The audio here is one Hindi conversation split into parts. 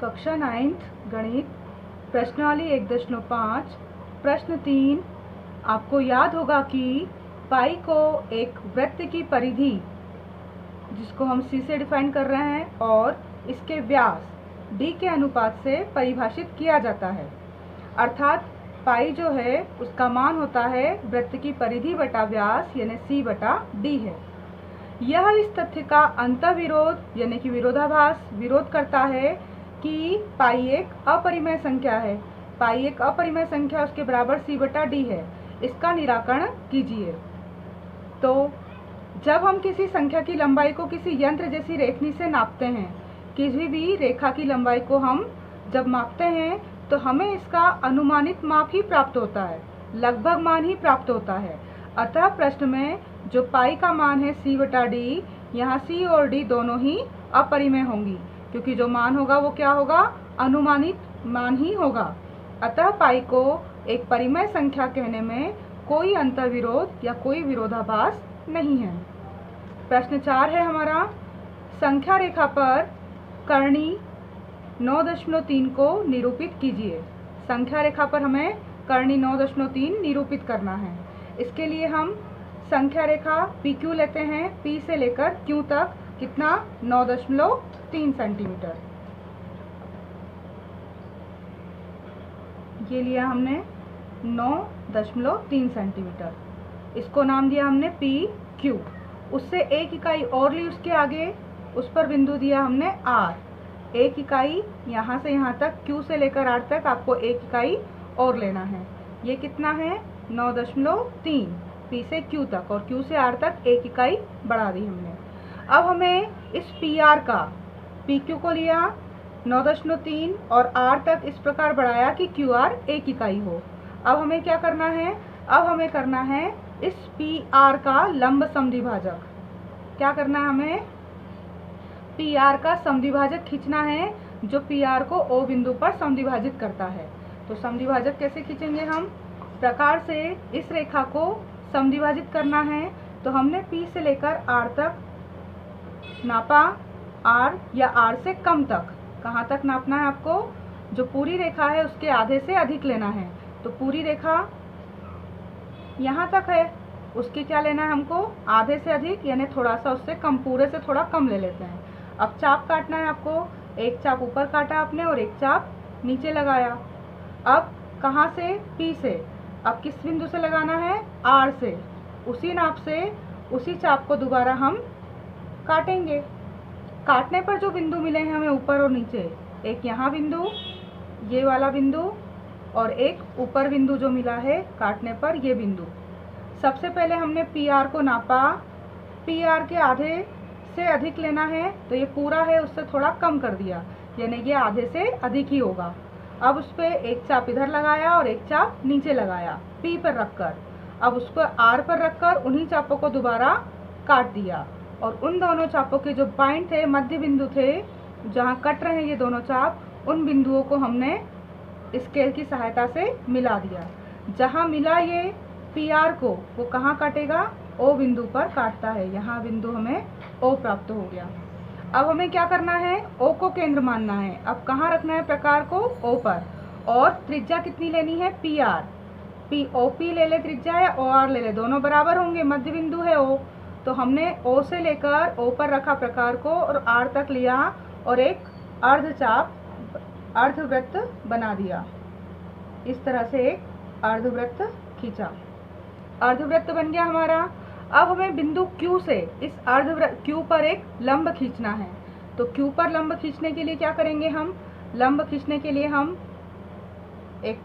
कक्षा 9th गणित प्रश्नावली 1.5 प्रश्न 3। आपको याद होगा कि पाई को एक वृत्त की परिधि, जिसको हम सी से डिफाइन कर रहे हैं, और इसके व्यास डी के अनुपात से परिभाषित किया जाता है। अर्थात पाई जो है उसका मान होता है वृत्त की परिधि बटा व्यास यानी सी बटा डी है। यह इस तथ्य का अंतःविरोध यानी कि विरोधाभास विरोध करता है कि पाई एक अपरिमेय संख्या है। पाई एक अपरिमेय संख्या, उसके बराबर सी बटा डी है। इसका निराकरण कीजिए। तो जब हम किसी संख्या की लंबाई को किसी यंत्र जैसी रेखनी से नापते हैं, किसी भी रेखा की लंबाई को हम जब मापते हैं तो हमें इसका अनुमानित माप ही प्राप्त होता है, लगभग मान ही प्राप्त होता है। अतः प्रश्न में जो पाई का मान है सी बटा डी, यहाँ सी और डी दोनों ही अपरिमेय होंगी, क्योंकि जो मान होगा वो क्या होगा, अनुमानित मान ही होगा। अतः पाई को एक परिमेय संख्या कहने में कोई अंतर्विरोध या कोई विरोधाभास नहीं है। प्रश्न 4 है हमारा, संख्या रेखा पर कर्णी 9.3 को निरूपित कीजिए। संख्या रेखा पर हमें कर्णी 9.3 निरूपित करना है। इसके लिए हम संख्या रेखा पी क्यू लेते हैं। पी से लेकर क्यू तक कितना, 9.3 सेंटीमीटर। ये लिया हमने 9.3 सेंटीमीटर। इसको नाम दिया हमने पी क्यू। उससे एक इकाई और ली उसके आगे, उस पर बिंदु दिया हमने आर। एक इकाई यहाँ से यहाँ तक, क्यू से लेकर आर तक आपको एक इकाई और लेना है। ये कितना है, 9.3 पी से क्यू तक, और क्यू से आर तक एक इकाई बढ़ा दी हमने। अब हमें इस पी आर का, पी क्यू को लिया 9.3 और आर तक इस प्रकार बढ़ाया कि क्यू आर एक इकाई हो। अब हमें क्या करना है, अब हमें करना है इस पी आर का लंब समद्विभाजक। क्या करना है, हमें पी आर का समद्विभाजक खींचना है, जो पी आर को ओ बिंदु पर समद्विभाजित करता है। तो समद्विभाजक कैसे खींचेंगे हम, प्रकार से इस रेखा को समद्विभाजित करना है। तो हमने P से लेकर R तक नापा, R या R से कम तक। कहाँ तक नापना है आपको, जो पूरी रेखा है उसके आधे से अधिक लेना है। तो पूरी रेखा यहाँ तक है, उसके क्या लेना है हमको, आधे से अधिक यानी थोड़ा सा उससे कम, पूरे से थोड़ा कम ले लेते हैं। अब चाप काटना है आपको, एक चाप ऊपर काटा आपने और एक चाप नीचे लगाया। अब कहाँ से, P से। अब किस बिंदु से लगाना है, R से। उसी नाप से उसी चाप को दोबारा हम काटेंगे। काटने पर जो बिंदु मिले हैं हमें ऊपर और नीचे, एक यहाँ बिंदु, ये वाला बिंदु, और एक ऊपर बिंदु जो मिला है काटने पर ये बिंदु। सबसे पहले हमने PR को नापा, PR के आधे से अधिक लेना है, तो ये पूरा है उससे थोड़ा कम कर दिया, यानी ये आधे से अधिक ही होगा। अब उस पर एक चाप इधर लगाया और एक चाप नीचे लगाया P पर रखकर। अब उसको R पर रखकर उन्हीं चापों को दोबारा काट दिया, और उन दोनों चापों के जो पॉइंट थे, मध्य बिंदु थे जहाँ कट रहे हैं ये दोनों चाप, उन बिंदुओं को हमने स्केल की सहायता से मिला दिया। जहाँ मिला ये PR को, वो कहाँ काटेगा, O बिंदु पर काटता है। यहाँ बिंदु हमें O प्राप्त हो गया। अब हमें क्या करना है, O को केंद्र मानना है। अब कहाँ रखना है प्रकार को, O पर, और त्रिज्या कितनी लेनी है, PR। OP ले ले त्रिज्या या OR ले ले, दोनों बराबर होंगे, मध्य बिंदु है O। तो हमने O से लेकर O पर रखा प्रकार को और R तक लिया और एक अर्धचाप, अर्धवृत्त बना दिया। इस तरह से एक अर्धवृत्त खींचा, अर्धवृत्त बन गया हमारा। अब हमें बिंदु Q से इस अर्धवृत्त Q पर एक लंब खींचना है। तो Q पर लंब खींचने के लिए क्या करेंगे, हम लंब खींचने के लिए हम एक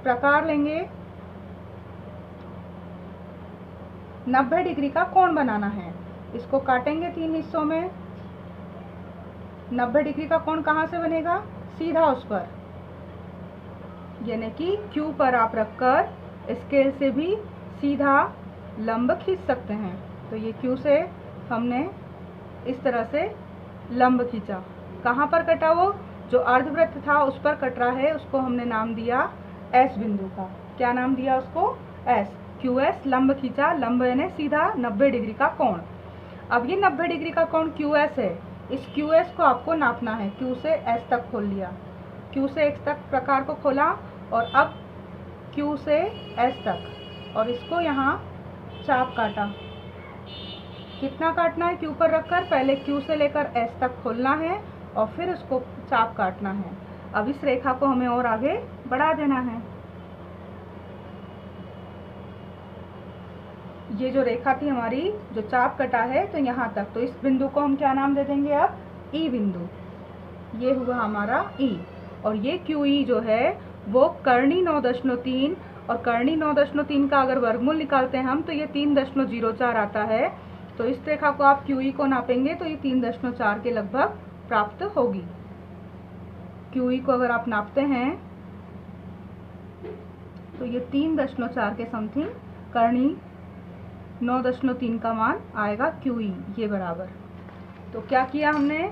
प्रकार लेंगे, 90 डिग्री का कोण बनाना है। इसको काटेंगे 3 हिस्सों में। 90 डिग्री का कोण कहाँ से बनेगा, सीधा उस पर, यानी कि Q पर आप रखकर स्केल से भी सीधा लंब खींच सकते हैं। तो ये Q से हमने इस तरह से लंब खींचा। कहाँ पर कटा, वो जो अर्धवृत्त था उस पर कट रहा है, उसको हमने नाम दिया S बिंदु का। क्या नाम दिया उसको, S। QS लंब खींचा, लंब यानी सीधा 90 डिग्री का कोण। अब ये 90 डिग्री का कोण QS है, इस QS को आपको नापना है। Q से S तक खोल लिया, Q से X तक प्रकार को खोला और अब Q से S तक, और इसको यहाँ चाप काटा। कितना काटना है Q पर रखकर? पहले Q से लेकर S तक खोलना है और फिर उसको चाप काटना है। अब इस रेखा को हमें और आगे बढ़ा देना है। ये जो रेखा थी हमारी, जो चाप कटा है, तो यहाँ तक, तो इस बिंदु को हम क्या नाम दे देंगे अब? E बिंदु। ये हुआ हमारा E। और ये QE जो है वो कर्णी 9.3, और कर्णी 9.3 का अगर वर्गमूल निकालते हैं हम तो ये 3.04 आता है। तो इस रेखा को आप QE को नापेंगे तो ये 3.4 के लगभग प्राप्त होगी। QE को अगर आप नापते हैं तो ये 3.4 के समथिंग कर्णी 9.3 का मान आएगा QE, ये बराबर। तो क्या किया हमने?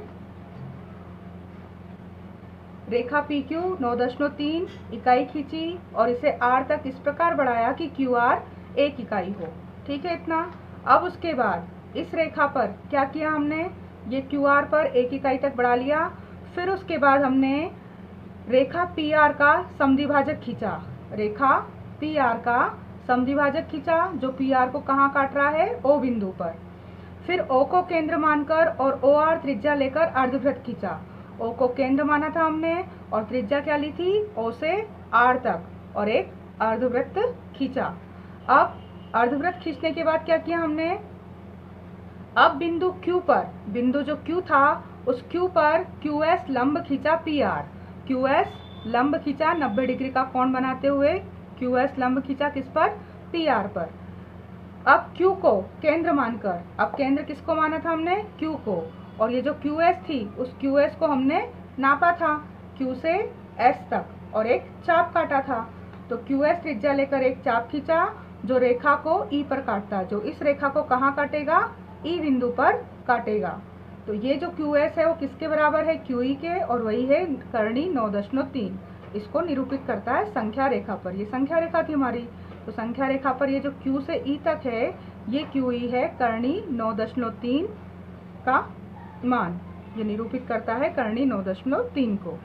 रेखा PQ 9.3 इकाई खींची और इसे R तक इस प्रकार बढ़ाया कि QR 1 इकाई हो। ठीक है इतना। अब उसके बाद इस रेखा पर क्या किया हमने? ये QR पर 1 इकाई तक बढ़ा लिया। फिर उसके बाद हमने रेखा PR का समद्विभाजक खींचा। रेखा PR का समद्विभाजक खींचा जो PR को कहाँ काट रहा है? O बिंदु पर। फिर O को केंद्र मानकर और OR त्रिज्या लेकर अर्धवृत्त खींचा। O को केंद्र माना था हमने और त्रिज्या क्या ली थी? O से R तक, और एक अर्धवृत्त खींचा। अब अर्धवृत्त खींचने के बाद क्या किया हमने? अब बिंदु Q पर, बिंदु जो Q था उस Q पर QS लंब खींचा PR। QS लंब खींचा 90 डिग्री का कोण बनाते हुए, QS लंब खींचा किस पर? PR पर। अब Q को केंद्र मानकर, अब केंद्र किसको माना था हमने? Q को। और ये जो QS थी उस QS को हमने नापा था Q से S तक और एक चाप काटा था। तो QS त्रिज्या लेकर एक चाप खींचा जो रेखा को E पर काटता, जो इस रेखा को कहाँ काटेगा? E बिंदु पर काटेगा। तो ये जो QS है वो किसके बराबर है? QE के, और वही है कर्णी 9.3। इसको निरूपित करता है संख्या रेखा पर। ये संख्या रेखा थी हमारी, तो संख्या रेखा पर ये जो Q से E तक है ये QE है कर्णी 9.3 का मान। ये निरूपित करता है कर्णी 9.3 को।